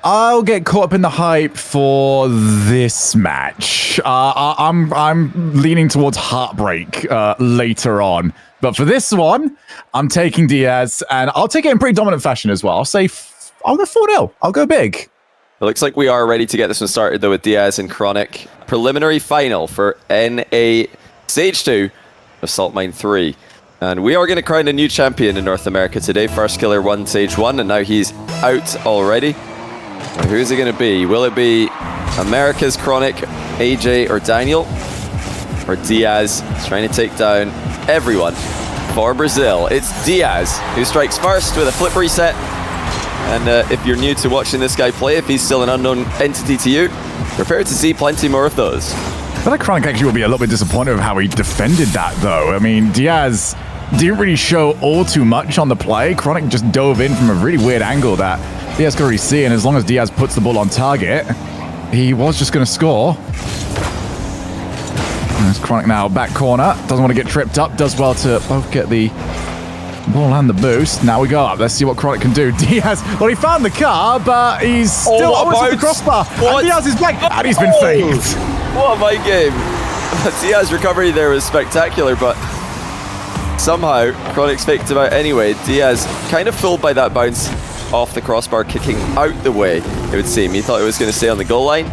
I'll get caught up in the hype for this match. I'm leaning towards Heartbreak later on. But for this one, I'm taking Diaz, and I'll take it in pretty dominant fashion as well. I'll go 4-0. I'll go big. It looks like we are ready to get this one started, though, with Diaz and Chronic. Preliminary final for NA Stage 2 of Salt Mine 3. And we are going to crown a new champion in North America today. First Killer won Stage 1, and now he's out already. Now, who's it going to be? Will it be America's Chronic, AJ, or Daniel? Or Diaz trying to take down everyone for Brazil? It's Diaz who strikes first with a flip reset. And if you're new to watching this guy play, if he's still an unknown entity to you, prepare to see plenty more of those. I feel like Chronic actually will be a little bit disappointed with how he defended that, though. I mean, Diaz didn't really show all too much on the play. Chronic just dove in from a really weird angle that Diaz could already see, and as long as Diaz puts the ball on target, he was just going to score. There's Chronic now, back corner. Doesn't want to get tripped up. Does well to both get the ball and the boost. Now we go up. Let's see what Chronic can do. Diaz, well, he found the car, but he's still almost at the crossbar. And Diaz is back, and he's been faked. What a mind game. Diaz's recovery there was spectacular, but somehow Chronic's faked him out anyway. Diaz kind of fooled by that bounce off the crossbar, kicking out the way, it would seem. He thought it was going to stay on the goal line.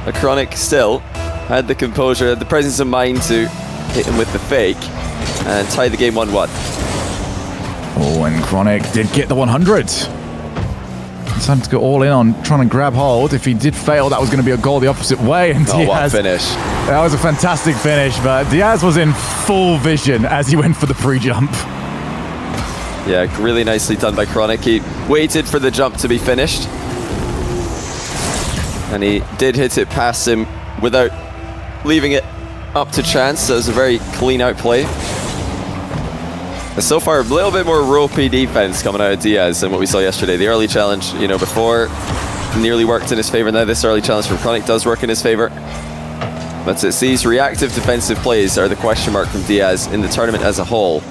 But Chronic still had the composure, had the presence of mind to hit him with the fake and tie the game 1-1. Oh, and Chronic did get the 100. Decided to go all in on trying to grab hold. If he did fail, that was going to be a goal the opposite way. And Diaz, what a finish. That was a fantastic finish, but Diaz was in full vision as he went for the pre-jump. Yeah, really nicely done by Chronic. He waited for the jump to be finished. And he did hit it past him without leaving it up to chance. So it was a very clean out play. And so far, a little bit more ropey defense coming out of Diaz than what we saw yesterday. The early challenge, before nearly worked in his favor. Now this early challenge from Chronic does work in his favor. But it's these reactive defensive plays are the question mark from Diaz in the tournament as a whole.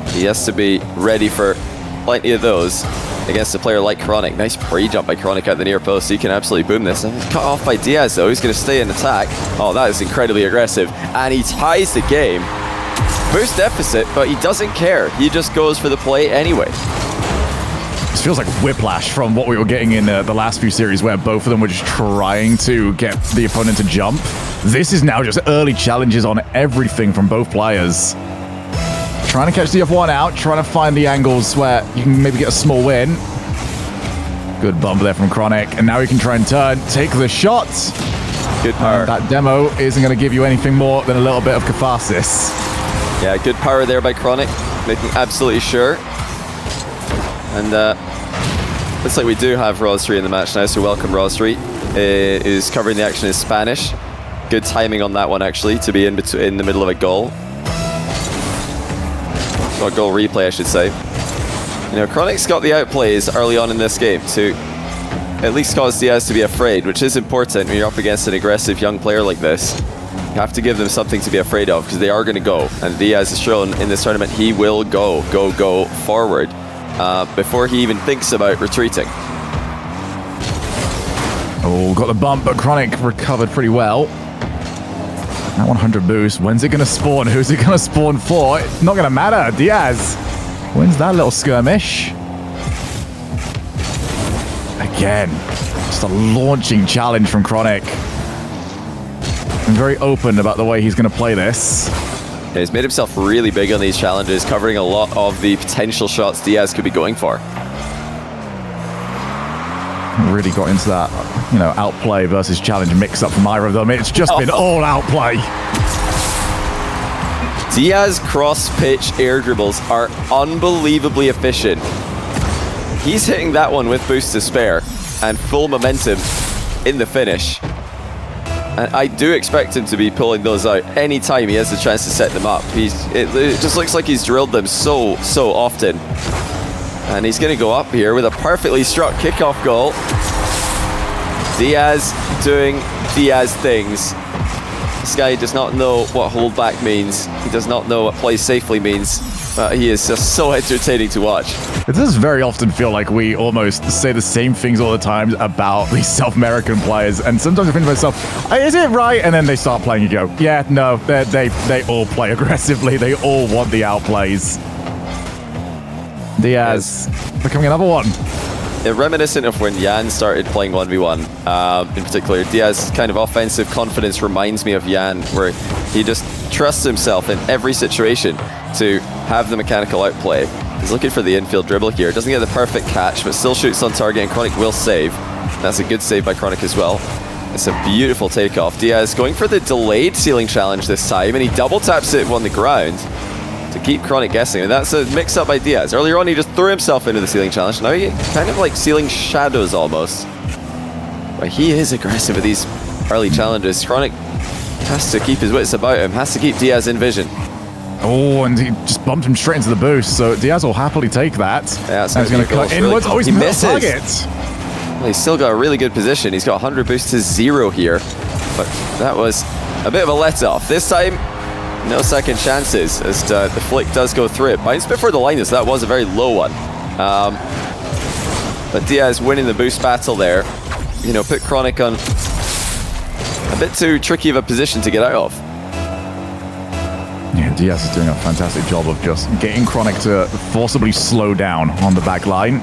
He has to be ready for plenty of those against a player like Chronic. Nice pre-jump by Chronic out the near post. He can absolutely boom this. Cut off by Diaz, though. He's going to stay in attack. Oh, that is incredibly aggressive. And he ties the game. Boost deficit, but he doesn't care. He just goes for the play anyway. This feels like whiplash from what we were getting in the last few series where both of them were just trying to get the opponent to jump. This is now just early challenges on everything from both players. Trying to catch the F1 out, trying to find the angles where you can maybe get a small win. Good bump there from Chronic, and now he can try and turn, take the shot. Good power. That demo isn't going to give you anything more than a little bit of catharsis. Yeah, good power there by Chronic, making absolutely sure. And looks like we do have Rosary in the match now, so welcome Rosary. Is covering the action in Spanish. Good timing on that one, actually, to be in the middle of a goal. Or goal replay, I should say. Chronic's got the outplays early on in this game to at least cause Diaz to be afraid, which is important when you're up against an aggressive young player like this. You have to give them something to be afraid of, because they are going to go. And Diaz has shown in this tournament he will go forward before he even thinks about retreating. Oh, got the bump, but Chronic recovered pretty well. That 100 boost, when's it going to spawn? Who's it going to spawn for? It's not going to matter. Diaz wins that little skirmish. Again, just a launching challenge from Chronic. I'm very open about the way he's going to play this. Yeah, he's made himself really big on these challenges, covering a lot of the potential shots Diaz could be going for. Really got into that, outplay versus challenge mix-up from either of them. It's just been all outplay. Diaz cross-pitch air dribbles are unbelievably efficient. He's hitting that one with boost to spare and full momentum in the finish. And I do expect him to be pulling those out anytime he has the chance to set them up. It just looks like he's drilled them so often. And he's going to go up here with a perfectly struck kickoff goal. Diaz doing Diaz things. This guy does not know what hold back means. He does not know what play safely means. he is just so entertaining to watch. It does very often feel like we almost say the same things all the time about these South American players, and sometimes I think to myself, is it right? And then they start playing, you go, yeah, no, they all play aggressively. They all want the outplays. Diaz becoming another one. Reminiscent of when Yan started playing 1v1, in particular, Diaz's kind of offensive confidence reminds me of Yan, where he just trusts himself in every situation to have the mechanical outplay. He's looking for the infield dribble here. Doesn't get the perfect catch, but still shoots on target, and Chronic will save. That's a good save by Chronic as well. It's a beautiful takeoff. Diaz going for the delayed ceiling challenge this time, and he double taps it on the ground to keep Chronic guessing. And that's a mix-up by Diaz. Earlier on, he just threw himself into the ceiling challenge. Now he kind of like ceiling shadows almost. But he is aggressive with these early challenges. Chronic has to keep his wits about him, has to keep Diaz in vision. Oh, and he just bumped him straight into the boost, so Diaz will happily take that. Yeah, he's going to cut inwards. Really, he misses. Target. Well, he's still got a really good position. He's got 100 boost to 0 here. But that was a bit of a let-off. This time, no second chances, as the flick does go through it. Binds before the line, so that was a very low one. But Diaz winning the boost battle there. You know, put Chronic on a bit too tricky of a position to get out of. Yeah, Diaz is doing a fantastic job of just getting Chronic to forcibly slow down on the back line.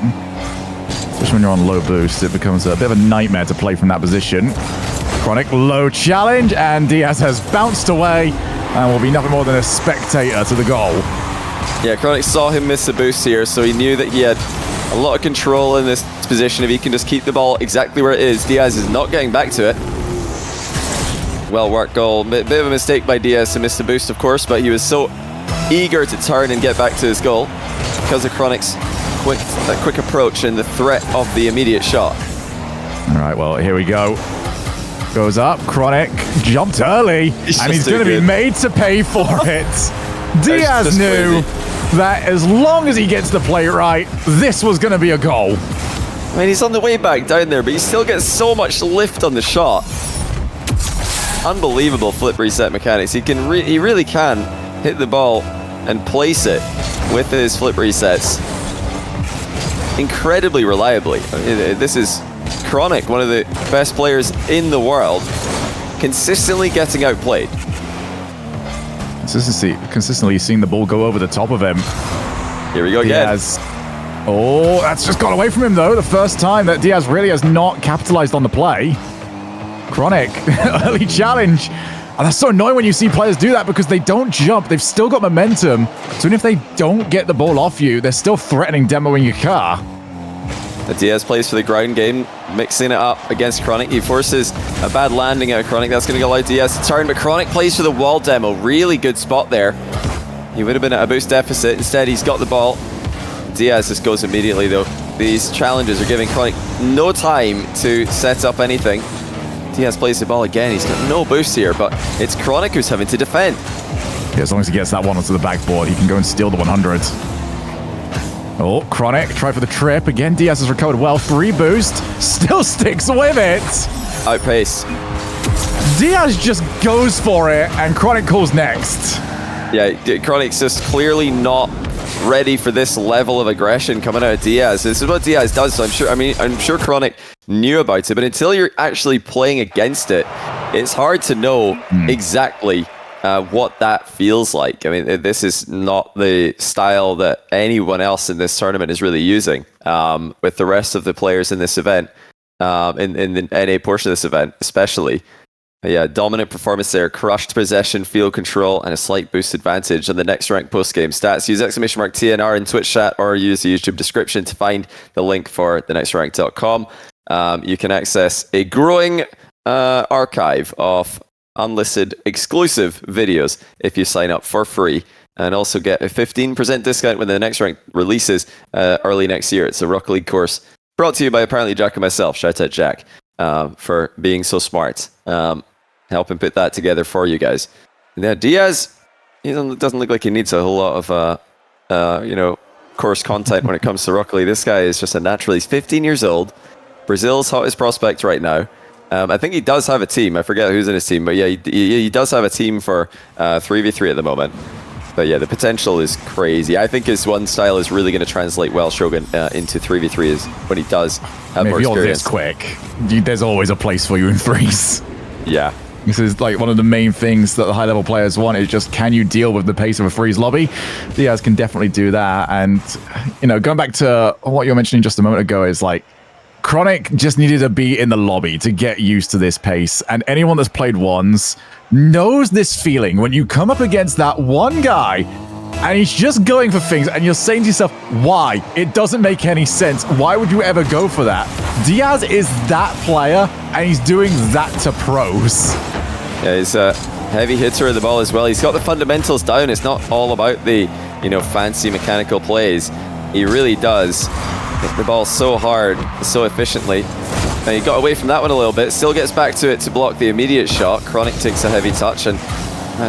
Especially when you're on low boost, it becomes a bit of a nightmare to play from that position. Chronic low challenge, and Diaz has bounced away and will be nothing more than a spectator to the goal. Yeah, Chronic saw him miss the boost here, so he knew that he had a lot of control in this position. If he can just keep the ball exactly where it is, Diaz is not getting back to it. Well worked goal. Bit of a mistake by Diaz to miss the boost, of course, but he was so eager to turn and get back to his goal because of Chronic's quick approach and the threat of the immediate shot. All right, well, here we go. Goes up, Chronic jumped early, and he's going to be made to pay for it. Diaz knew that as long as he gets the play right, this was going to be a goal. I mean, he's on the way back down there, but he still gets so much lift on the shot. Unbelievable flip reset mechanics. He really can hit the ball and place it with his flip resets incredibly reliably. This is Chronic, one of the best players in the world, consistently getting outplayed. Consistently seeing the ball go over the top of him. Here we go again. Diaz. Oh, that's just got away from him though. The first time that Diaz really has not capitalized on the play. Chronic, early challenge. And that's so annoying when you see players do that because they don't jump. They've still got momentum. So even if they don't get the ball off you, they're still threatening demoing your car. The Diaz plays for the ground game, mixing it up against Chronic. He forces a bad landing out of Chronic. That's going to allow Diaz to turn, but Chronic plays for the wall demo. Really good spot there. He would have been at a boost deficit. Instead, he's got the ball. Diaz just goes immediately, though. These challenges are giving Chronic no time to set up anything. Diaz plays the ball again. He's got no boost here, but it's Chronic who's having to defend. Yeah, as long as he gets that one onto the backboard, he can go and steal the 100. Oh, Chronic, try for the trip. Again, Diaz has recovered well. Free boost. Still sticks with it. Outpace. Diaz just goes for it, and Chronic calls next. Yeah, Chronic's just clearly not ready for this level of aggression coming out of Diaz. This is what Diaz does, so I'm sure Chronic knew about it, but until you're actually playing against it, it's hard to know exactly what that feels like. I mean, this is not the style that anyone else in this tournament is really using with the rest of the players in this event, in the NA portion of this event especially. Yeah, dominant performance there, crushed possession, field control, and a slight boost advantage on the next rank post-game stats. Use !TNR in Twitch chat or use the YouTube description to find the link for thenextrank.com. You can access a growing archive of unlisted exclusive videos if you sign up for free, and also get a 15% discount when the next rank releases early next year. It's a Rocket League course brought to you by apparently Jack and myself. Shout out Jack for being so smart. Helping put that together for you guys. Now Diaz, he doesn't look like he needs a whole lot of course content when it comes to Rocket League. This guy is just a natural. He's 15 years old, Brazil's hottest prospect right now. I think he does have a team. I forget who's in his team, but yeah, he does have a team for 3v3 at the moment. But yeah, the potential is crazy. I think his one style is really going to translate well, Shogun, into 3v3 is when he does have more if you're experience. this quick, there's always a place for you in threes. Yeah. This is like one of the main things that the high-level players want is just, can you deal with the pace of a freeze lobby? Diaz can definitely do that. And, you know, going back to what you were mentioning just a moment ago is like, Chronic just needed to be in the lobby to get used to this pace. And anyone that's played ones knows this feeling when you come up against that one guy and he's just going for things and you're saying to yourself, why? It doesn't make any sense. Why would you ever go for that? Diaz is that player and he's doing that to pros. Yeah, he's a heavy hitter of the ball as well. He's got the fundamentals down. It's not all about the, you know, fancy mechanical plays. He really does hit the ball so hard, so efficiently. And he got away from that one a little bit. Still gets back to it to block the immediate shot. Chronic takes a heavy touch and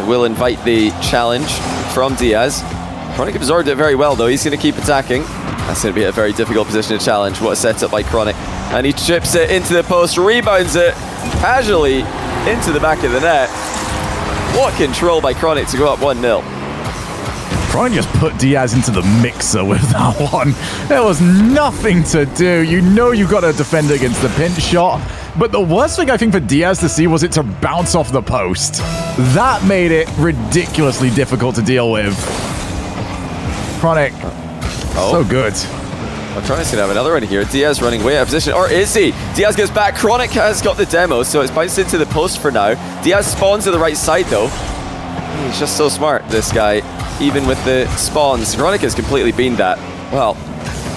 will invite the challenge from Diaz. Chronic absorbed it very well, though. He's going to keep attacking. That's going to be a very difficult position to challenge. What a setup by Chronic. And he chips it into the post, rebounds it casually into the back of the net. What control by Chronic to go up 1-0. Chronic just put Diaz into the mixer with that one. There was nothing to do. You know you got to defend against the pinch shot. But the worst thing I think for Diaz to see was it to bounce off the post. That made it ridiculously difficult to deal with. Chronic, so good. I'm trying to have another one here. Diaz running way out of position. Or is he? Diaz goes back. Chronic has got the demo, so it's bounced into the post for now. Diaz spawns to the right side, though. He's just so smart, this guy. Even with the spawns, Chronic has completely beamed that. Well,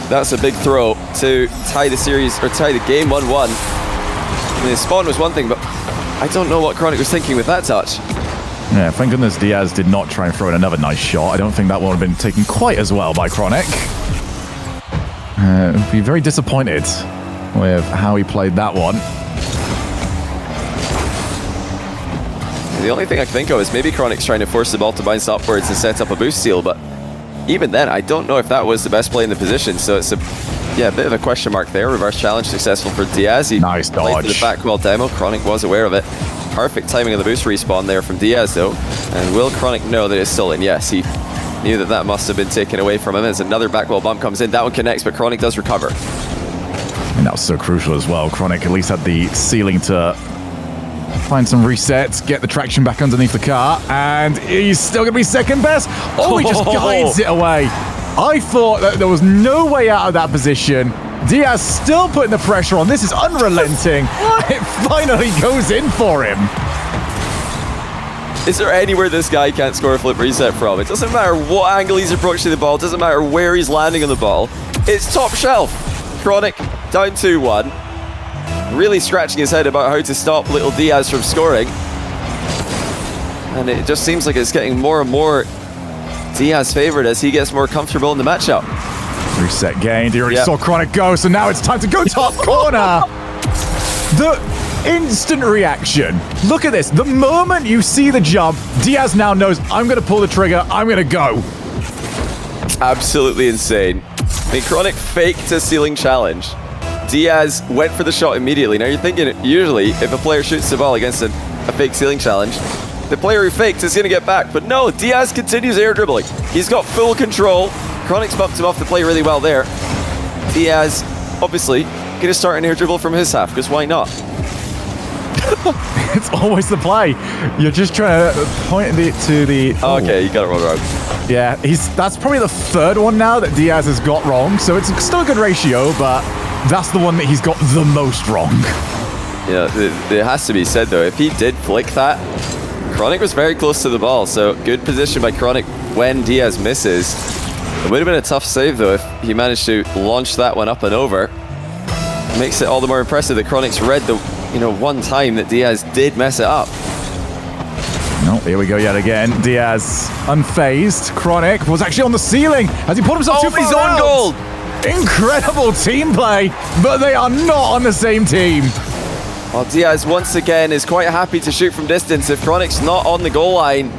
that's a big throw to tie the series, or tie the game 1-1. I mean, the spawn was one thing, but I don't know what Chronic was thinking with that touch. Yeah, thank goodness Diaz did not try and throw in another nice shot. I don't think that one would have been taken quite as well by Chronic. Would be very disappointed with how he played that one. The only thing I can think of is maybe Chronic's trying to force the ball to bounce upwards and set up a boost steal, but even then, I don't know if that was the best play in the position, so it's a bit of a question mark there. Reverse challenge successful for Diaz. He nice dodge. Played to the back wall demo. Chronic was aware of it. Perfect timing of the boost respawn there from Diaz, though. And will Chronic know that it's still in? Yes, he knew that that must have been taken away from him as another back wall bump comes in. That one connects, but Chronic does recover. And that was so crucial as well. Chronic at least had the ceiling to find some resets, get the traction back underneath the car, and he's still going to be second best. Oh, he just guides it away. I thought that there was no way out of that position. Diaz still putting the pressure on. This is unrelenting. It finally goes in for him. Is there anywhere this guy can't score a flip reset from? It doesn't matter what angle he's approaching the ball. It doesn't matter where he's landing on the ball. It's top shelf. Chronic down 2-1. Really scratching his head about how to stop little Diaz from scoring. And it just seems like it's getting more and more Diaz favored as he gets more comfortable in the matchup. Reset gained. He already saw Chronic go, so now it's time to go top corner. The instant reaction. Look at this. The moment you see the jump, Diaz now knows, I'm going to pull the trigger. I'm going to go. It's absolutely insane. I mean, Chronic faked a ceiling challenge. Diaz went for the shot immediately. Now you're thinking, usually, if a player shoots the ball against a fake ceiling challenge, the player who faked is going to get back. But no, Diaz continues air dribbling. He's got full control. Chronic's bumped him off the play really well there. Diaz, obviously, going to start an air dribble from his half, because why not? It's always the play. You're just trying to point it to the... Oh, okay, you got it wrong. Yeah, that's probably the third one now that Diaz has got wrong, so it's still a good ratio, but that's the one that he's got the most wrong. Yeah, it has to be said, though, if he did flick that, Chronic was very close to the ball, so good position by Chronic when Diaz misses. It would have been a tough save, though, if he managed to launch that one up and over. Makes it all the more impressive that Chronic's read the one time that Diaz did mess it up. No, here we go yet again. Diaz unfazed. Chronic was actually on the ceiling as he pulled himself too far his own out. goal. Incredible team play, but they are not on the same team. Well, Diaz once again is quite happy to shoot from distance if Chronic's not on the goal line.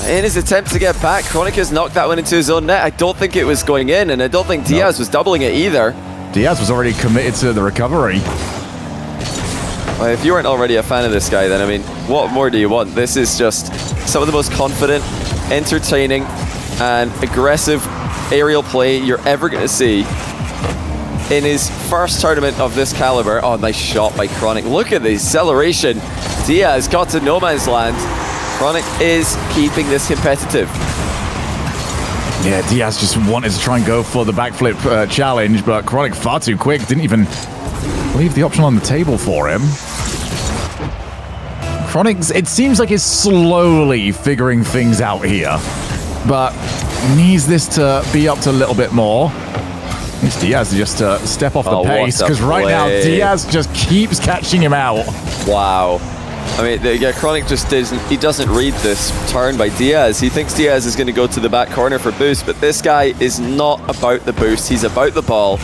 In his attempt to get back, Chronic has knocked that one into his own net. I don't think it was going in, and I don't think Diaz was doubling it either. Diaz was already committed to the recovery. Well, if you weren't already a fan of this guy, then, I mean, what more do you want? This is just some of the most confident entertaining and aggressive aerial play you're ever going to see in his first tournament of this caliber. Oh, nice shot by Chronic. Look at the acceleration. Diaz got to no man's land. Chronic is keeping this competitive. Yeah, Diaz just wanted to try and go for the backflip challenge, but Chronic far too quick. Didn't even leave the option on the table for him. Chronic, it seems like he's slowly figuring things out here, but needs this to be up to a little bit more. Needs Diaz to just step off the pace, because right now Diaz just keeps catching him out. Wow. I mean, yeah, Chronic just doesn't read this turn by Diaz. He thinks Diaz is going to go to the back corner for boost, but this guy is not about the boost. He's about the ball,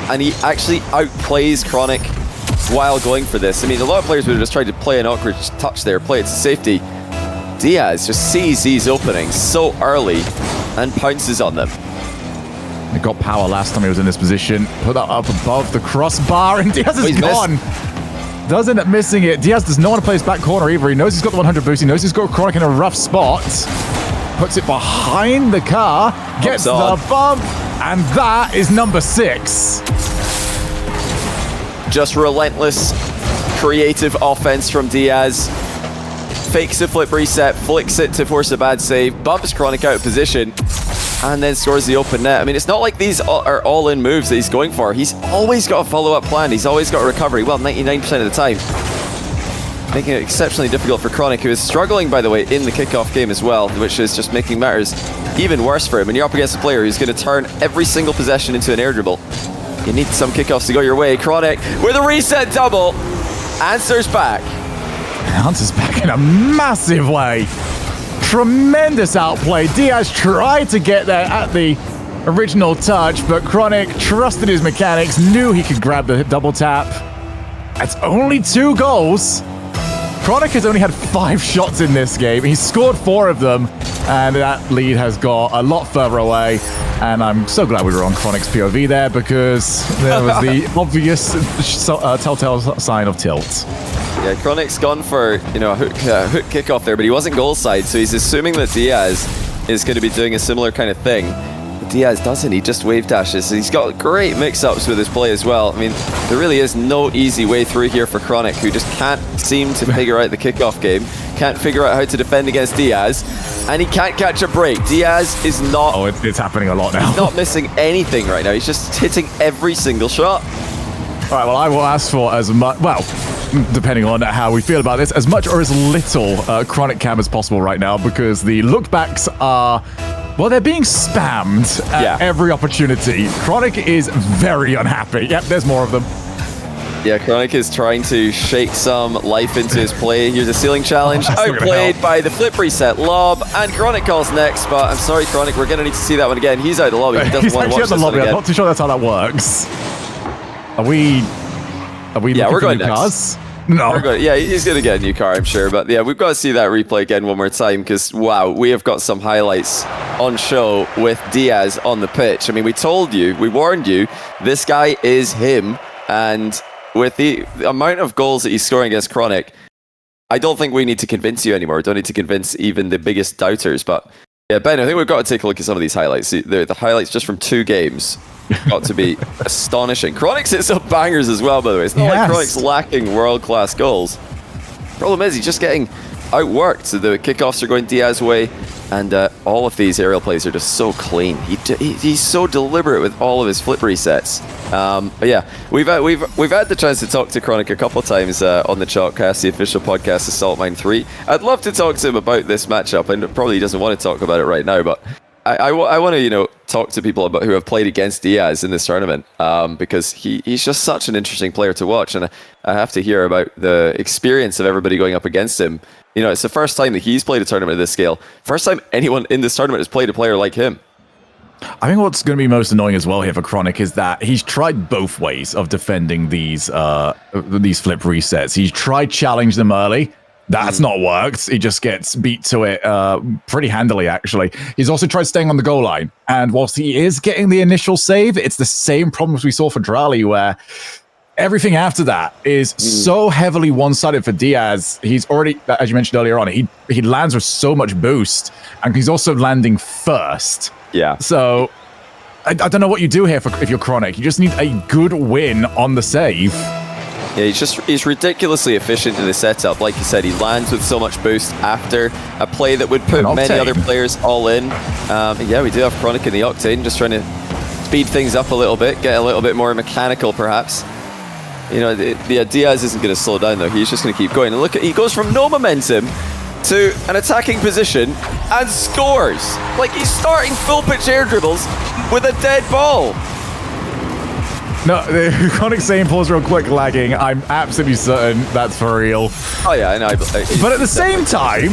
and he actually outplays Chronic while going for this. I mean, a lot of players would have just tried to play an awkward touch there, play it to safety. Diaz just sees these openings so early and pounces on them. He got power last time he was in this position. Put that up above the crossbar, and Diaz is gone. Does end up missing it. Diaz does not want to play his back corner either. He knows he's got the 100 boost. He knows he's got Chronic in a rough spot. Puts it behind the car. Gets the bump. And that is number 6. Just relentless, creative offense from Diaz. Fakes the flip reset, flicks it to force a bad save, bumps Chronic out of position, and then scores the open net. I mean, it's not like these are all-in moves that he's going for. He's always got a follow-up plan. He's always got a recovery. Well, 99% of the time. Making it exceptionally difficult for Chronic, who is struggling, by the way, in the kickoff game as well, which is just making matters even worse for him. And you're up against a player who's going to turn every single possession into an air dribble. You need some kickoffs to go your way. Chronic, with a reset double, answers back. Answers back in a massive way. Tremendous outplay. Diaz tried to get there at the original touch, but Chronic trusted his mechanics, knew he could grab the double tap. That's only 2 goals. Chronic has only had 5 shots in this game. He's scored 4 of them, and that lead has got a lot further away. And I'm so glad we were on Chronic's POV there, because there was the obvious telltale sign of tilt. Yeah, Chronic's gone for, a hook kickoff there, but he wasn't goal side, so he's assuming that Diaz is going to be doing a similar kind of thing. But Diaz doesn't, he just wave dashes. So he's got great mix-ups with his play as well. I mean, there really is no easy way through here for Chronic, who just can't seem to figure out the kickoff game, can't figure out how to defend against Diaz, and he can't catch a break. Diaz is not... Oh, it's happening a lot now. He's not missing anything right now. He's just hitting every single shot. All right, well, I will ask for as much... Well, depending on how we feel about this, as much or as little Chronic cam as possible right now, because the lookbacks are... Well, they're being spammed at every opportunity. Chronic is very unhappy. Yep, there's more of them. Yeah, Chronic is trying to shake some life into his play. Here's a ceiling challenge, outplayed by the flip reset lob, and Chronic calls next, but I'm sorry, Chronic, we're going to need to see that one again. He's out of the lobby. He doesn't want to watch this one again. I'm not too sure that's how that works. Are we looking for new cars? No. Yeah, he's going to get a new car, I'm sure. But yeah, we've got to see that replay again one more time, because, wow, we have got some highlights on show with Diaz on the pitch. I mean, we told you, we warned you, this guy is him. And with the amount of goals that he's scoring against Chronic, I don't think we need to convince you anymore. We don't need to convince even the biggest doubters. But yeah, Ben, I think we've got to take a look at some of these highlights. The highlights just from 2 games got to be astonishing. Chronic's hit some bangers as well, by the way. It's not like Chronic's lacking world-class goals. Problem is, he's just getting outworked. So the kickoffs are going Diaz's way, and all of these aerial plays are just so clean. He's so deliberate with all of his flip resets. But yeah, we've had the chance to talk to Chronic a couple of times on the Chalkcast, the official podcast of Salt Mine 3. I'd love to talk to him about this matchup, and probably doesn't want to talk about it right now, but I want to, talk to people about who have played against Diaz in this tournament, because he's just such an interesting player to watch, and I have to hear about the experience of everybody going up against him. It's the first time that he's played a tournament of this scale. First time anyone in this tournament has played a player like him. I think what's going to be most annoying as well here for Chronic is that he's tried both ways of defending these flip resets. He's tried challenge them early. That's not worked. He just gets beat to it pretty handily, actually. He's also tried staying on the goal line. And whilst he is getting the initial save, it's the same problems we saw for Drali, where everything after that is so heavily one-sided for Diaz. He's already, as you mentioned earlier on, he lands with so much boost, and he's also landing first. Yeah. So I don't know what you do here if you're Chronic. You just need a good win on the save. Yeah, he's ridiculously efficient in the setup. Like you said, he lands with so much boost after a play that would put many other players all in. Yeah, we do have Chronic in the Octane, just trying to speed things up a little bit, get a little bit more mechanical, perhaps. You know, Diaz isn't going to slow down, though. He's just going to keep going. And look, he goes from no momentum to an attacking position and scores. Like, he's starting full pitch air dribbles with a dead ball. No, the Chronic saying pause real quick lagging. I'm absolutely certain that's for real. Oh, yeah, I know. But at the same time,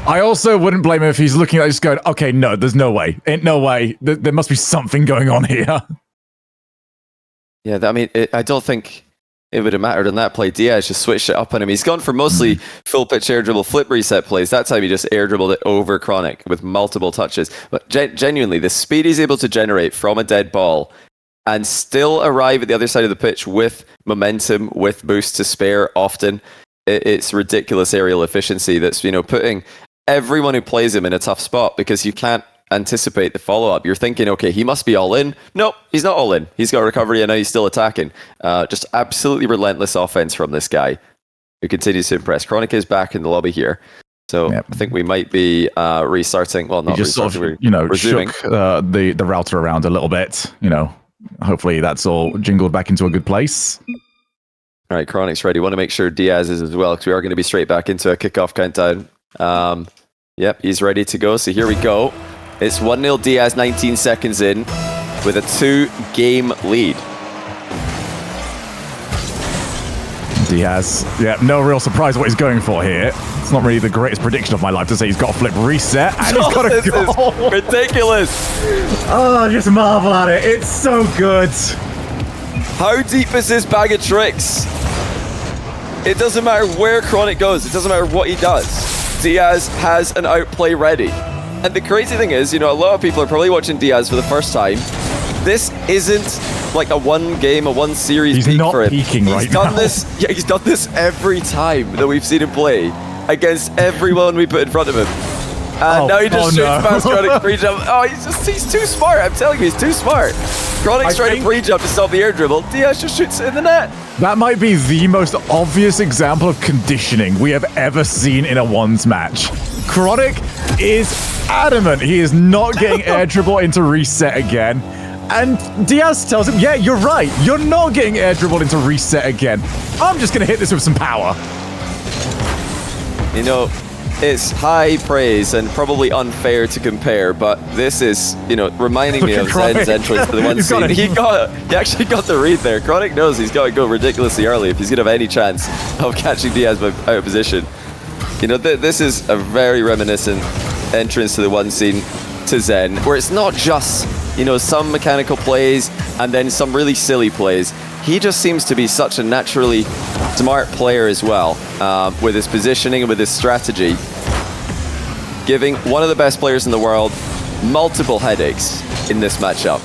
I also wouldn't blame him if he's looking at it just going, okay, no, there's no way. Ain't no way. There must be something going on here. Yeah, I mean, I don't think it would have mattered on that play. Diaz just switched it up on him. He's gone for mostly full pitch air dribble flip reset plays. That time he just air dribbled it over Chronic with multiple touches. But genuinely, the speed he's able to generate from a dead ball and still arrive at the other side of the pitch with momentum, with boost to spare often, it's ridiculous aerial efficiency that's, you know, putting everyone who plays him in a tough spot because you can't anticipate the follow-up. You're thinking, okay, he must be all in. Nope, he's not all in. He's got recovery and now he's still attacking. Just absolutely relentless offense from this guy who continues to impress. Chronic is back in the lobby here. So I think we might be restarting. Well, not just restarting, sort of, you know, resuming. shook the router around a little bit. You know, hopefully that's all jingled back into a good place. All right, Chronic's ready. Want to make sure Diaz is as well because we are going to be straight back into a kickoff countdown. Yep, he's ready to go. So here we go. It's 1-0 Diaz, 19 seconds in, with a 2-game lead. Diaz, yeah, no real surprise what he's going for here. It's not really the greatest prediction of my life to say he's got a flip reset and he's got a goal. This is ridiculous. Oh, just marvel at it. It's so good. How deep is this bag of tricks? It doesn't matter where Chronic goes. It doesn't matter what he does. Diaz has an outplay ready. And the crazy thing is, you know, a lot of people are probably watching Diaz for the first time. This isn't like a one series peak for him. Peaking right now. He's done this every time that we've seen him play against everyone we put in front of him. And now he just shoots past Chronic's pre-jump. Oh, he's too smart. I'm telling you, he's too smart. Chronic's trying to pre-jump to stop the air dribble. Diaz just shoots it in the net. That might be the most obvious example of conditioning we have ever seen in a ones match. Chronic is adamant he is not getting air dribble into reset again. And Diaz tells him, yeah, you're right. You're not getting air dribble into reset again. I'm just going to hit this with some power. You know, it's high praise and probably unfair to compare, but this is, you know, reminding me of Zen's entrance to the one scene. He actually got the read there. Chronic knows he's got to go ridiculously early if he's going to have any chance of catching Diaz out of position. You know, this is a very reminiscent entrance to the one scene to Zen, where it's not just, you know, some mechanical plays and then some really silly plays. He just seems to be such a naturally smart player as well, with his positioning and with his strategy, giving one of the best players in the world multiple headaches in this matchup.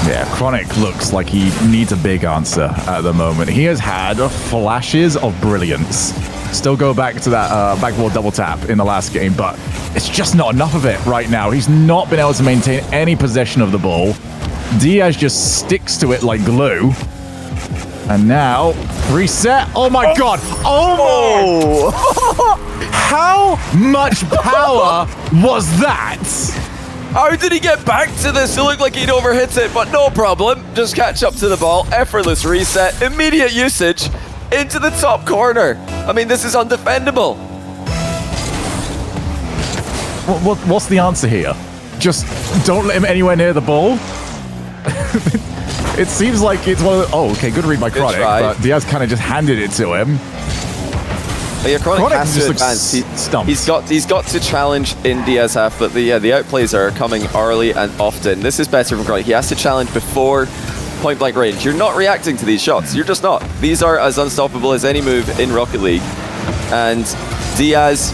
Yeah, Chronic looks like he needs a big answer at the moment. He has had flashes of brilliance. Still go back to that backboard double tap in the last game, but it's just not enough of it right now. He's not been able to maintain any possession of the ball. Diaz just sticks to it like glue. And now, reset. Oh my God. Oh my. How much power was that? How did he get back to this? It looked like he'd overhit it, but no problem. Just catch up to the ball. Effortless reset. Immediate usage into the top corner. I mean, this is undefendable. What's the answer here? Just don't let him anywhere near the ball? It seems like it's one of the... Oh, okay, good read by Chronic, but Diaz kind of just handed it to him. But yeah, Chronic has to advance. He's got to challenge in Diaz half, but the outplays are coming early and often. This is better from Chronic. He has to challenge before point blank range. You're not reacting to these shots. You're just not. These are as unstoppable as any move in Rocket League. And Diaz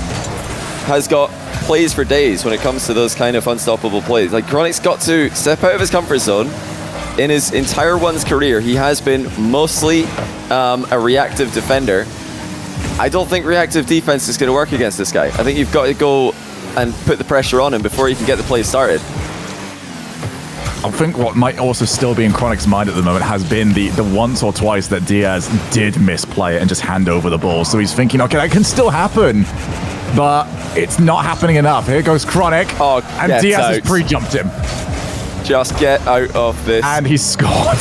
has got plays for days when it comes to those kind of unstoppable plays. Like, Chronic's got to step out of his comfort zone. in his entire one's career, he has been mostly a reactive defender. I don't think reactive defense is going to work against this guy. I think you've got to go and put the pressure on him before you can get the play started. I think what might also still be in Chronic's mind at the moment has been the once or twice that Diaz did misplay it and just hand over the ball. So he's thinking, okay, that can still happen, but it's not happening enough. Here goes Chronic, and Diaz has pre-jumped him. Just get out of this. And he scored.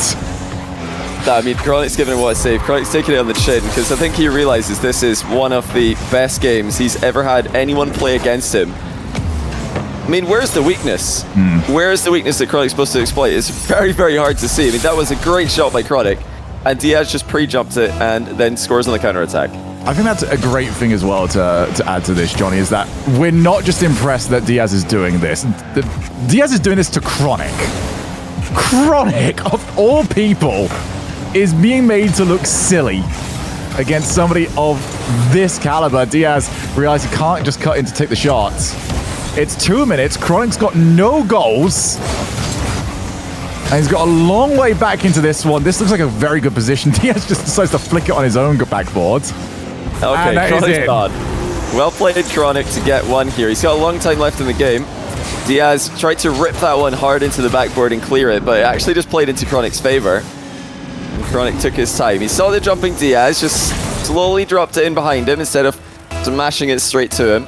I mean, Chronic's giving him what a save. Chronic's taking it on the chin because I think he realizes this is one of the best games he's ever had anyone play against him. I mean, where's the weakness? Where's the weakness that Chronic's supposed to exploit? It's very, very hard to see. I mean, that was a great shot by Chronic, and Diaz just pre-jumped it and then scores on the counter-attack. I think that's a great thing as well to add to this, Johnny, is that we're not just impressed that Diaz is doing this. Diaz is doing this to Chronic. Chronic, of all people, is being made to look silly against somebody of this caliber. Diaz realized he can't just cut in to take the shots. It's 2 minutes. Chronic's got no goals. And he's got a long way back into this one. This looks like a very good position. Diaz just decides to flick it on his own backboard. Okay, Chronic's gone. Well played, Chronic, to get one here. He's got a long time left in the game. Diaz tried to rip that one hard into the backboard and clear it, but it actually just played into Chronic's favor. And Chronic took his time. He saw the jumping Diaz, just slowly dropped it in behind him instead of smashing it straight to him.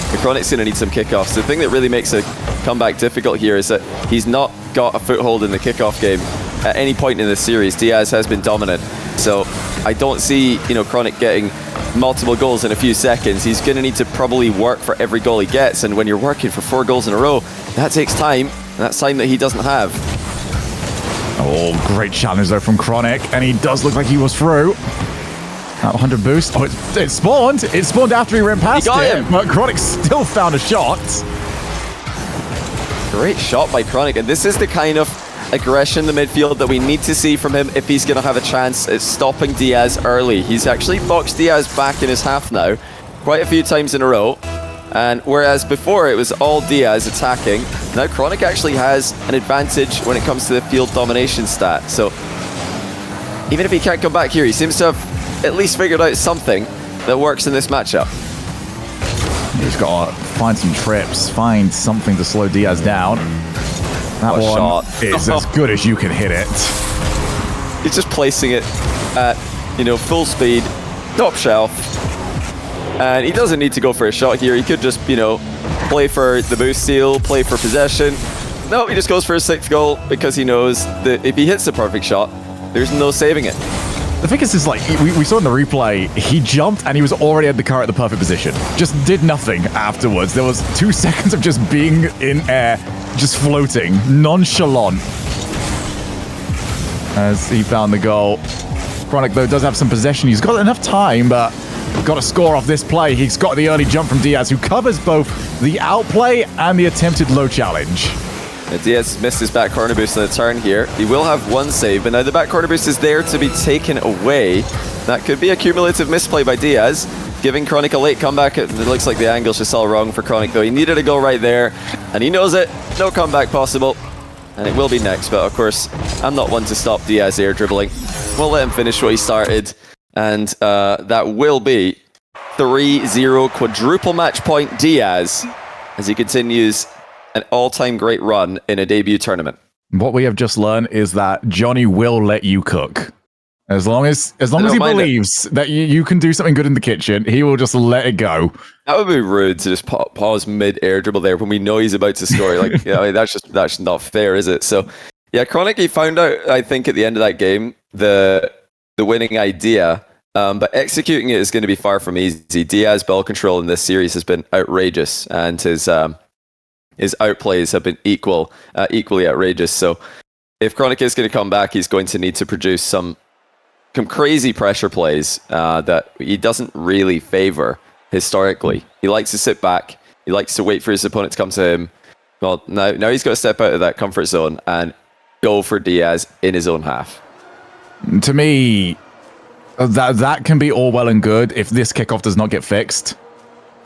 But Chronic's going to need some kickoffs. The thing that really makes a comeback difficult here is that he's not got a foothold in the kickoff game at any point in this series. Diaz has been dominant. So I don't see, Chronic getting multiple goals in a few seconds. He's going to need to probably work for every goal he gets. And when you're working for 4 goals in a row, that takes time. And that's time that he doesn't have. Oh, great challenge though from Chronic. And he does look like he was through. That 100 boost. Oh, it spawned. It spawned after he ran past him. But Chronic still found a shot. Great shot by Chronic. And this is the kind of aggression in the midfield that we need to see from him if he's going to have a chance at stopping Diaz early. He's actually boxed Diaz back in his half now quite a few times in a row. And whereas before it was all Diaz attacking, now Chronic actually has an advantage when it comes to the field domination stat. So even if he can't come back here, he seems to have at least figured out something that works in this matchup. He's got to find some trips, find something to slow Diaz down. That one shot is as good as you can hit it. He's just placing it at, full speed, top shelf. And he doesn't need to go for a shot here. He could just, play for the boost steal, play for possession. No, he just goes for a 6th goal because he knows that if he hits the perfect shot, there's no saving it. The thing is like, we saw in the replay, he jumped and he was already at the car at the perfect position. Just did nothing afterwards. There was 2 seconds of just being in air, just floating, nonchalant. As he found the goal. Chronic, though, does have some possession. He's got enough time, but got to score off this play. He's got the early jump from Diaz, who covers both the outplay and the attempted low challenge. Diaz missed his back corner boost on the turn here. He will have 1 save, but now the back corner boost is there to be taken away. That could be a cumulative misplay by Diaz, giving Chronic a late comeback. It looks like the angle's just all wrong for Chronic, though. He needed a goal right there, and he knows it. No comeback possible, and it will be next. But of course, I'm not one to stop Diaz air dribbling. We'll let him finish what he started, and that will be 3-0 quadruple match point Diaz as he continues an all-time great run in a debut tournament. What we have just learned is that Johnny will let you cook. As long as he believes that you can do something good in the kitchen, he will just let it go. That would be rude to just pause mid-air dribble there when we know he's about to score. Like, that's not fair, is it? So, yeah, Chronic, he found out, I think, at the end of that game, the winning idea, but executing it is going to be far from easy. Diaz ball control in this series has been outrageous, and his outplays have been equally outrageous. So if Chronic is going to come back, he's going to need to produce some crazy pressure plays that he doesn't really favor historically. He likes to sit back. He likes to wait for his opponent to come to him. Well, now he's got to step out of that comfort zone and go for Diaz in his own half. To me, that can be all well and good if this kickoff does not get fixed.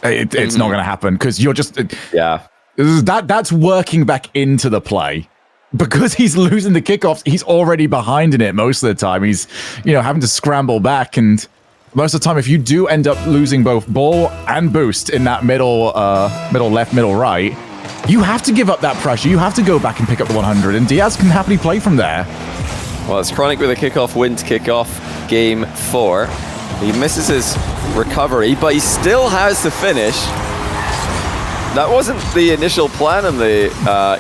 It's not going to happen because you're just... Yeah. That's working back into the play. because he's losing the kickoffs, he's already behind in it most of the time. He's, having to scramble back, and most of the time, if you do end up losing both ball and boost in that middle left, middle right, you have to give up that pressure. You have to go back and pick up the 100, and Diaz can happily play from there. Well, it's Chronic with a kickoff win to kick off game 4. He misses his recovery, but he still has the finish. That wasn't the initial plan on the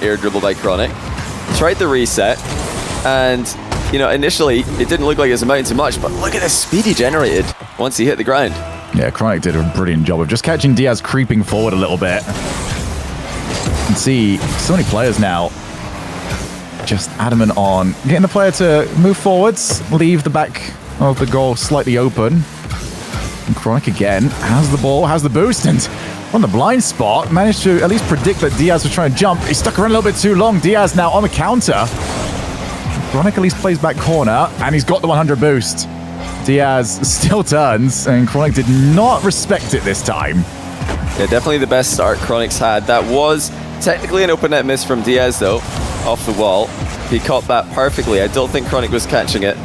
air dribble by Chronic. Tried the reset, and initially it didn't look like it was amounting to much, but look at the speed he generated once he hit the ground. Yeah, Chronic did a brilliant job of just catching Diaz creeping forward a little bit. You can see so many players now just adamant on getting the player to move forwards, leave the back of the goal slightly open. And Chronic again has the ball, has the boost, and on the blind spot, managed to at least predict that Diaz was trying to jump. He stuck around a little bit too long. Diaz now on the counter. Chronic at least plays back corner, and he's got the 100 boost. Diaz still turns, and Chronic did not respect it this time. Yeah, definitely the best start Chronic's had. That was technically an open net miss from Diaz, though, off the wall. He caught that perfectly. I don't think Chronic was catching it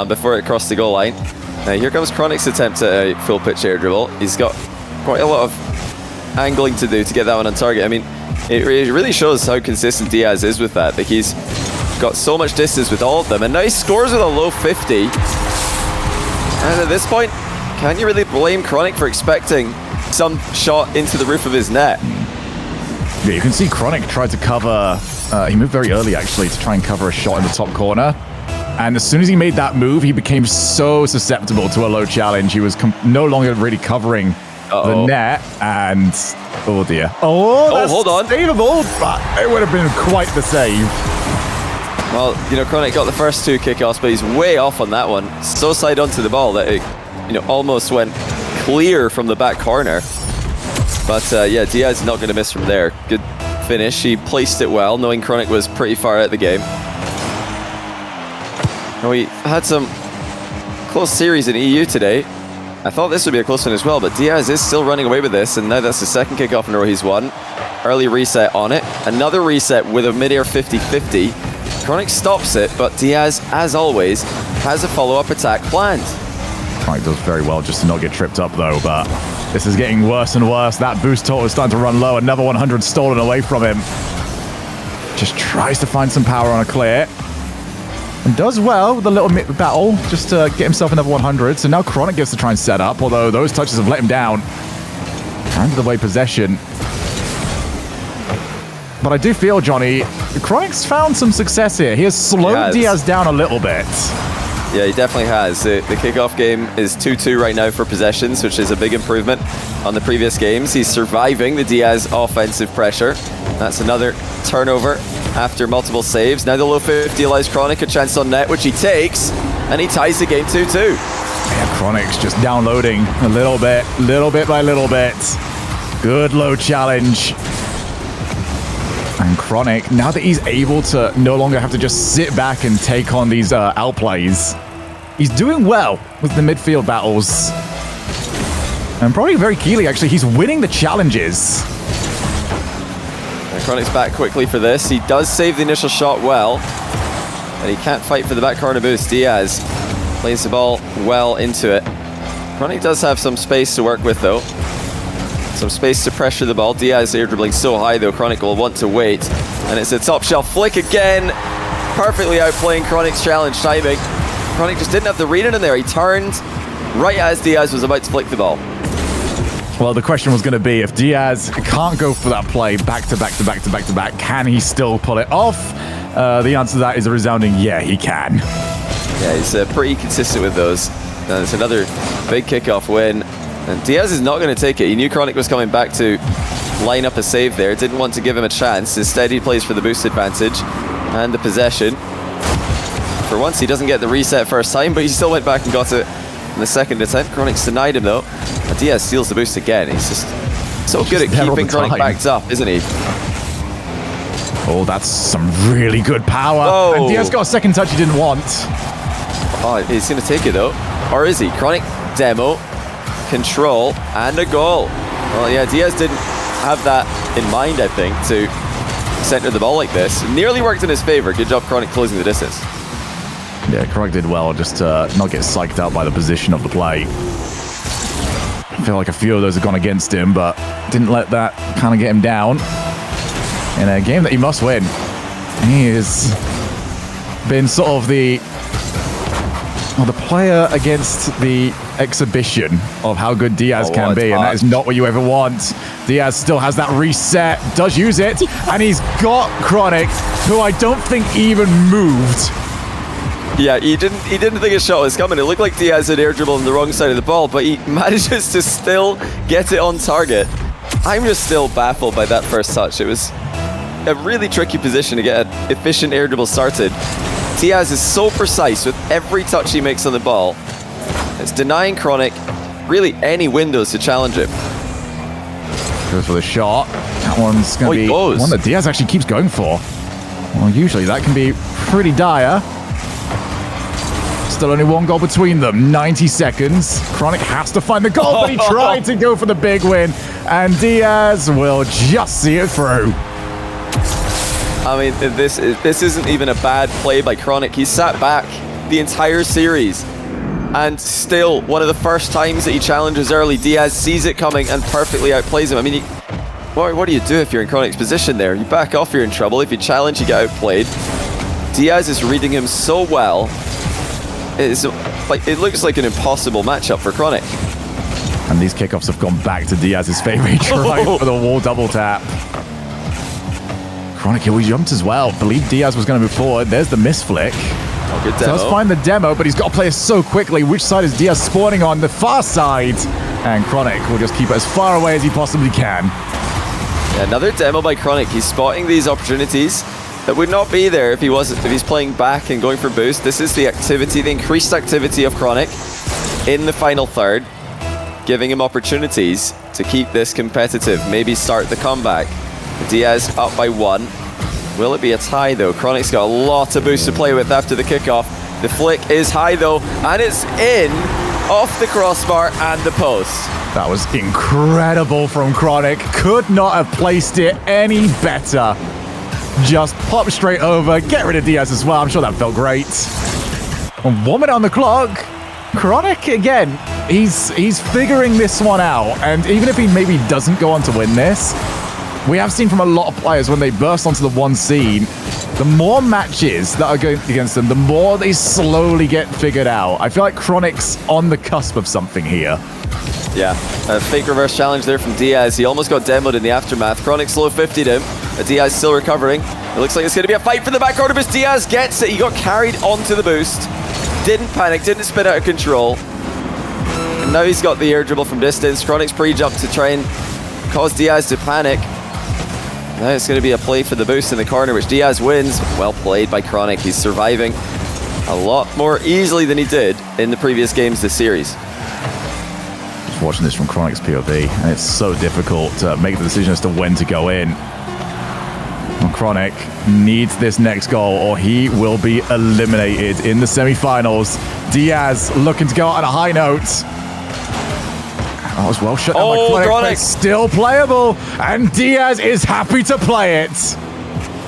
before it crossed the goal line. Now, here comes Chronic's attempt at a full pitch air dribble. He's got quite a lot of angling to do to get that one on target. I mean, it really shows how consistent Diaz is with that. Like, he's got so much distance with all of them, and now he scores with a low 50. And at this point, can you really blame Chronic for expecting some shot into the roof of his net? Yeah, you can see Chronic tried to cover, he moved very early actually to try and cover a shot in the top corner. And as soon as he made that move, he became so susceptible to a low challenge. He was no longer really covering the net, and oh dear. That's hold on. Saveable, but it would have been quite the save. Well, Chronic got the first 2 kickoffs, but he's way off on that one. So side onto the ball that it, almost went clear from the back corner. But yeah, Diaz is not going to miss from there. Good finish. He placed it well, knowing Chronic was pretty far out of the game. And we had some close series in EU today. I thought this would be a close one as well, but Diaz is still running away with this, and now that's the second kickoff in a row he's won. Early reset on it. Another reset with a mid-air 50-50. Chronic stops it, but Diaz, as always, has a follow-up attack planned. Chronic does very well just to not get tripped up, though, but this is getting worse and worse. That boost total is starting to run low. Another 100 stolen away from him. Just tries to find some power on a clear. And does well with a little battle just to get himself another 100. So now Chronic gets to try and set up, although those touches have let him down. Handed away possession. But I do feel, Johnny, Chronic's found some success here. He has slowed Diaz down a little bit. Yeah, he definitely has. The kickoff game is 2-2 right now for possessions, which is a big improvement on the previous games. He's surviving the Diaz offensive pressure. That's another turnover after multiple saves. Now the low 50 allows Chronic a chance on net, which he takes, and he ties the game 2-2. Yeah, Chronic's just downloading a little bit by little bit. Good low challenge. And Chronic, now that he's able to no longer have to just sit back and take on these outplays, he's doing well with the midfield battles. And probably very keenly, actually, he's winning the challenges. And Chronic's back quickly for this. He does save the initial shot well, and he can't fight for the back corner boost. Diaz plays the ball well into it. Chronic does have some space to work with, though. Some space to pressure the ball. Diaz air dribbling so high, though. Chronic will want to wait. And it's a top shelf flick again. Perfectly outplaying Chronic's challenge timing. Chronic just didn't have the read in there. He turned right as Diaz was about to flick the ball. Well, the question was going to be, if Diaz can't go for that play back to back to back to back to back, can he still pull it off? The answer to that is a resounding yeah, he can. Yeah, he's pretty consistent with those. And it's another big kickoff win. And Diaz is not going to take it. He knew Chronic was coming back to line up a save there. Didn't want to give him a chance. Instead, he plays for the boost advantage and the possession. For once, he doesn't get the reset first time, but he still went back and got it in the second attempt. Chronic's denied him, though. And Diaz steals the boost again. He's just so good at keeping Chronic backed up, isn't he? Oh, that's some really good power. Whoa. And Diaz got a second touch he didn't want. Oh, he's going to take it, though. Or is he? Chronic demo. Control and a goal. Well, yeah, Diaz didn't have that in mind, I think, to center the ball like this. Nearly worked in his favor. Good job, Chronic, closing the distance. Yeah, Chronic did well just to not get psyched out by the position of the play. I feel like a few of those have gone against him, but didn't let that kind of get him down. In a game that he must win. He has been sort of the player against the exhibition of how good Diaz can be, and that is not what you ever want. Diaz still has that reset, does use it, and he's got Chronic, who I don't think even moved. Yeah, he didn't think a shot was coming. It looked like Diaz had air dribbled on the wrong side of the ball, but he manages to still get it on target. I'm just still baffled by that first touch. It was a really tricky position to get an efficient air dribble started. Diaz is so precise with every touch he makes on the ball. It's denying Chronic really any windows to challenge him. Goes for the shot. That one's going to be one that Diaz actually keeps going for. Well, usually that can be pretty dire. Still only one goal between them. 90 seconds. Chronic has to find the goal, but he tried to go for the big win. And Diaz will just see it through. I mean, this isn't even a bad play by Chronic. He sat back the entire series. And still, one of the first times that he challenges early, Diaz sees it coming and perfectly outplays him. I mean, what do you do if you're in Chronic's position there? You back off, you're in trouble. If you challenge, you get outplayed. Diaz is reading him so well. It looks like an impossible matchup for Chronic. And these kickoffs have gone back to Diaz's favor. He tried for the wall double tap. Chronic, he jumped as well. Believed Diaz was going to move forward. There's the miss flick. Oh, good demo. Does find the demo, but he's got to play it so quickly. Which side is Diaz spawning on? The far side. And Chronic will just keep it as far away as he possibly can. Yeah, another demo by Chronic. He's spotting these opportunities that would not be there if he's playing back and going for boost. This is the activity, the increased activity of Chronic in the final third, giving him opportunities to keep this competitive, maybe start the comeback. Diaz up by 1. Will it be a tie though? Chronic's got a lot of boost to play with after the kickoff. The flick is high though, and it's in off the crossbar and the post. That was incredible from Chronic. Could not have placed it any better. Just pop straight over, get rid of Diaz as well. I'm sure that felt great. And 1 minute on the clock. Chronic, again, he's figuring this one out. And even if he maybe doesn't go on to win this, we have seen from a lot of players when they burst onto the 1 seed, the more matches that are going against them, the more they slowly get figured out. I feel like Chronic's on the cusp of something here. Yeah, a fake reverse challenge there from Diaz. He almost got demoed in the aftermath. Chronic slow 50'd him. Diaz still recovering. It looks like it's going to be a fight for the back corner, but Diaz gets it. He got carried onto the boost. Didn't panic, didn't spin out of control. And now he's got the air dribble from distance. Chronic's pre-jump to try and cause Diaz to panic. Now it's going to be a play for the boost in the corner, which Diaz wins. Well played by Chronic. He's surviving a lot more easily than he did in the previous games this series. Just watching this from Chronic's POV, and it's so difficult to make the decision as to when to go in. And Chronic needs this next goal or he will be eliminated in the semi-finals. Diaz looking to go out on a high note. That was well shut down by Chronic. Still playable, and Diaz is happy to play it.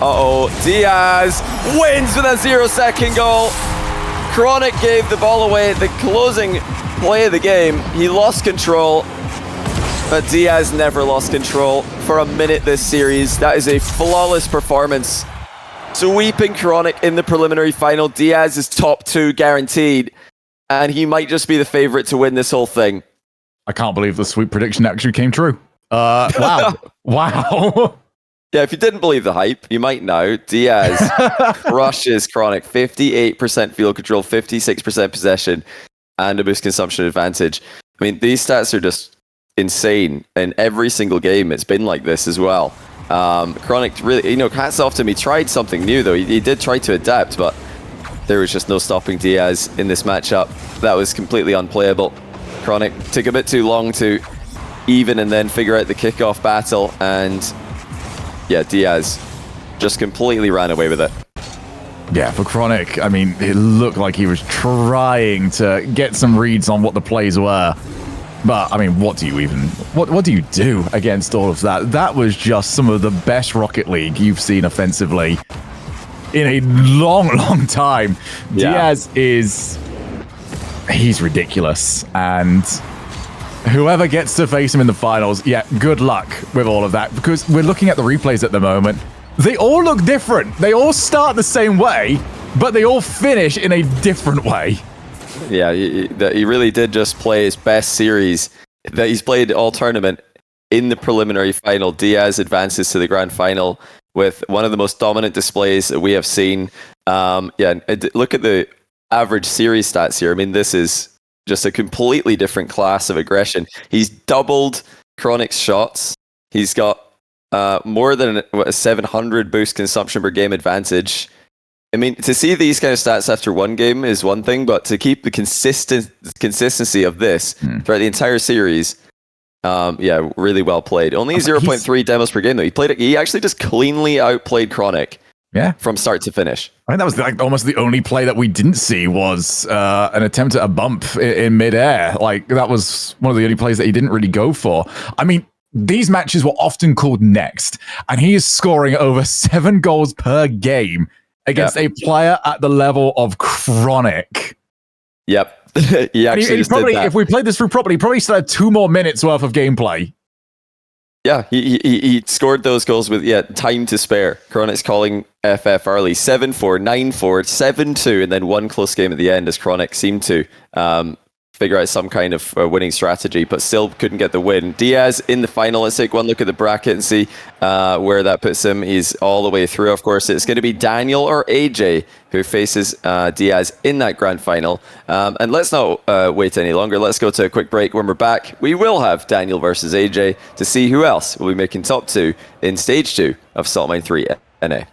Uh-oh, Diaz wins with a 0-second goal. Chronic gave the ball away at the closing play of the game. He lost control, but Diaz never lost control for a minute this series. That is a flawless performance. Sweeping Chronic in the preliminary final. Diaz is top 2 guaranteed, and he might just be the favorite to win this whole thing. I can't believe the sweep prediction actually came true. Wow. Wow. Yeah, if you didn't believe the hype, you might now. Diaz crushes Chronic. 58% field control, 56% possession, and a boost consumption advantage. I mean, these stats are just insane. In every single game, it's been like this as well. Chronic really, hats off to him. He tried something new, though. He did try to adapt, but there was just no stopping Diaz in this matchup. That was completely unplayable. Chronic took a bit too long to even and then figure out the kickoff battle, and yeah, Diaz just completely ran away with it. Yeah, for Chronic, I mean, it looked like he was trying to get some reads on what the plays were. But I mean, what do you do against all of that? That was just some of the best Rocket League you've seen offensively in a long time. Yeah. Diaz he's ridiculous, and whoever gets to face him in the finals, yeah, good luck with all of that, because we're looking at the replays at the moment. They all look different. They all start the same way, but they all finish in a different way. Yeah, he really did just play his best series that he's played all tournament in the preliminary final. Diaz advances to the grand final with one of the most dominant displays that we have seen. Look at the average series stats here. I mean, this is just a completely different class of aggression. He's doubled Chronic's shots. He's got more than a 700 boost consumption per game advantage. I mean, to see these kind of stats after one game is one thing, but to keep the consistency of this throughout the entire series, really well played. Only 0.3 demos per game, though. He actually just cleanly outplayed Chronic. Yeah, from start to finish. I think that was like almost the only play that we didn't see was an attempt at a bump in midair. Like, that was one of the only plays that he didn't really go for. I mean, these matches were often called next, and he is scoring over 7 goals per game against a player at the level of Chronic. Yep. he probably, if we played this through properly, he probably still had 2 more minutes worth of gameplay. Yeah, he scored those goals with time to spare. Chronic's calling FF early, 7-4, 9-4, 7-2, and then one close game at the end as Chronic seemed to figure out some kind of winning strategy, but still couldn't get the win. Diaz in the final. Let's take one look at the bracket and see where that puts him. He's all the way through. Of course, it's going to be Daniel or AJ who faces Diaz in that grand final. And let's not wait any longer. Let's go to a quick break. When we're back, we will have Daniel versus AJ to see who else will be making top 2 in stage 2 of Saltmine 3 NA.